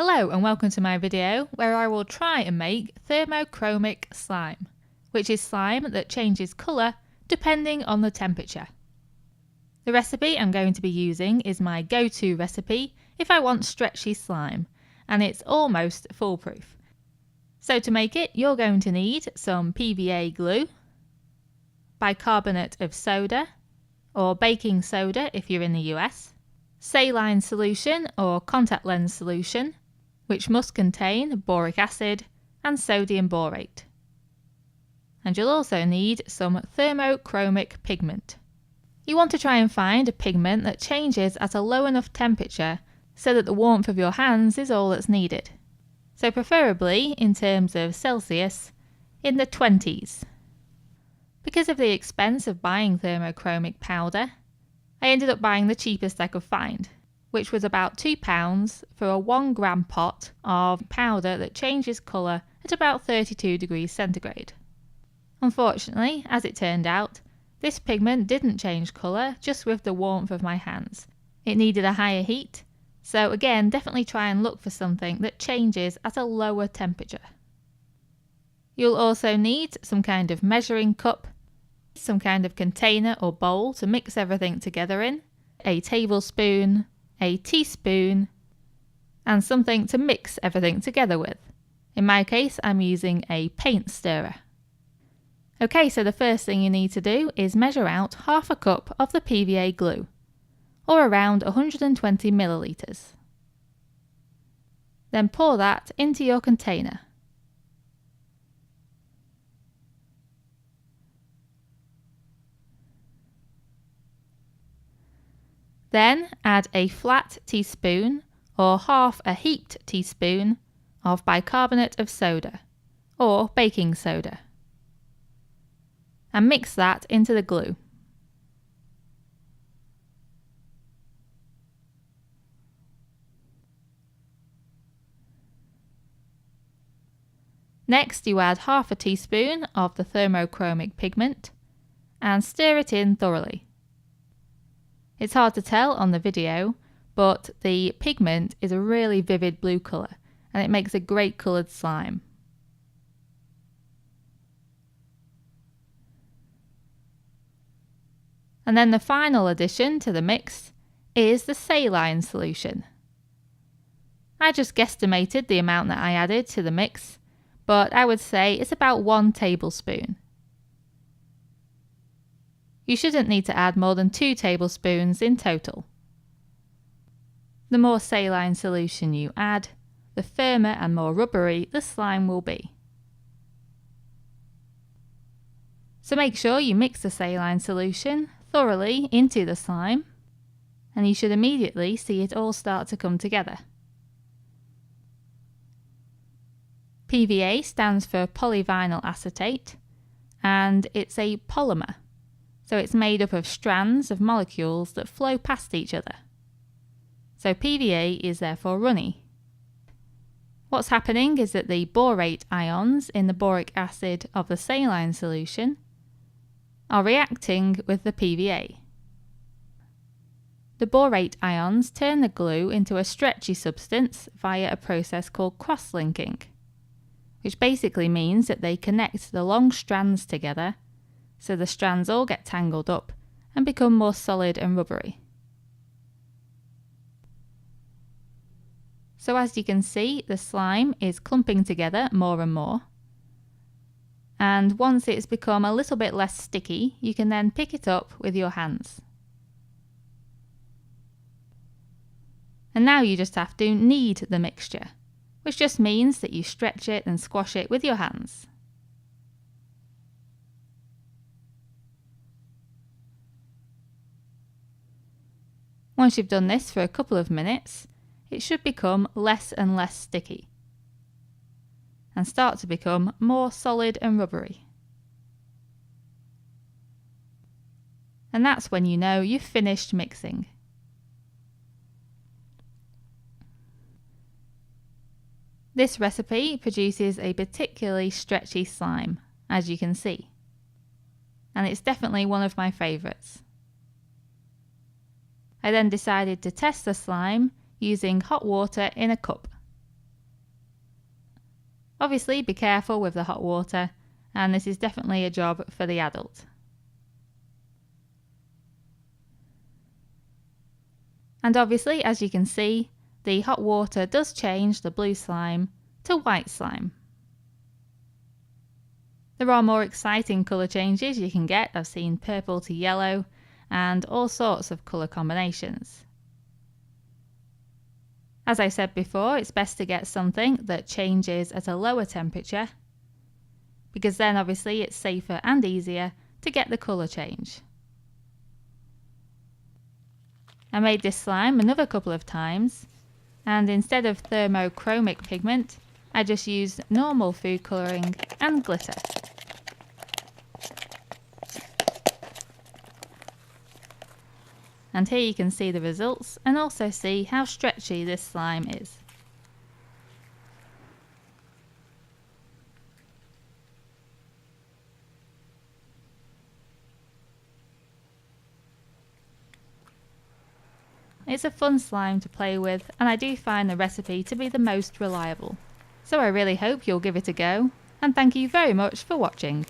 Hello and welcome to my video where I will try and make thermochromic slime, which is slime that changes colour depending on the temperature. The recipe I'm going to be using is my go-to recipe if I want stretchy slime, and it's almost foolproof. So to make it, you're going to need some PVA glue, bicarbonate of soda or baking soda if you're in the US, saline solution or contact lens solution, which must contain boric acid and sodium borate. And you'll also need some thermochromic pigment. You want to try and find a pigment that changes at a low enough temperature so that the warmth of your hands is all that's needed. So preferably, in terms of Celsius, in the 20s. Because of the expense of buying thermochromic powder, I ended up buying the cheapest I could find, which was about £2 for a 1 gram pot of powder that changes colour at about 32 degrees centigrade. Unfortunately, as it turned out, this pigment didn't change colour just with the warmth of my hands. It needed a higher heat, so again, definitely try and look for something that changes at a lower temperature. You'll also need some kind of measuring cup, some kind of container or bowl to mix everything together in, a tablespoon, a teaspoon, and something to mix everything together with. In my case, I'm using a paint stirrer. Okay, so the first thing you need to do is measure out half a cup of the PVA glue, or around 120 millilitres. Then pour that into your container. Then add a flat teaspoon or half a heaped teaspoon of bicarbonate of soda or baking soda and mix that into the glue. Next, you add half a teaspoon of the thermochromic pigment and stir it in thoroughly. It's hard to tell on the video, but the pigment is a really vivid blue colour and it makes a great coloured slime. And then the final addition to the mix is the saline solution. I just guesstimated the amount that I added to the mix, but I would say it's about 1 tablespoon. You shouldn't need to add more than 2 tablespoons in total. The more saline solution you add, the firmer and more rubbery the slime will be. So make sure you mix the saline solution thoroughly into the slime, and you should immediately see it all start to come together. PVA stands for polyvinyl acetate, and it's a polymer. So it's made up of strands of molecules that flow past each other. So PVA is therefore runny. What's happening is that the borate ions in the boric acid of the saline solution are reacting with the PVA. The borate ions turn the glue into a stretchy substance via a process called cross-linking, which basically means that they connect the long strands together so the strands all get tangled up and become more solid and rubbery. So as you can see, the slime is clumping together more and more. And once it's become a little bit less sticky, you can then pick it up with your hands. And now you just have to knead the mixture, which just means that you stretch it and squash it with your hands. Once you've done this for a couple of minutes, it should become less and less sticky and start to become more solid and rubbery. And that's when you know you've finished mixing. This recipe produces a particularly stretchy slime, as you can see, and it's definitely one of my favourites. I then decided to test the slime using hot water in a cup Obviously be careful with the hot water, and this is definitely a job for the adult. And obviously, as you can see, the hot water does change the blue slime to white slime. There are more exciting colour changes you can get. I've seen purple to yellow and all sorts of colour combinations. As I said before, it's best to get something that changes at a lower temperature, because then obviously it's safer and easier to get the colour change. I made this slime another couple of times, and instead of thermochromic pigment, I just used normal food colouring and glitter. And here you can see the results and also see how stretchy this slime is. It's a fun slime to play with, and I do find the recipe to be the most reliable. So I really hope you'll give it a go, and thank you very much for watching.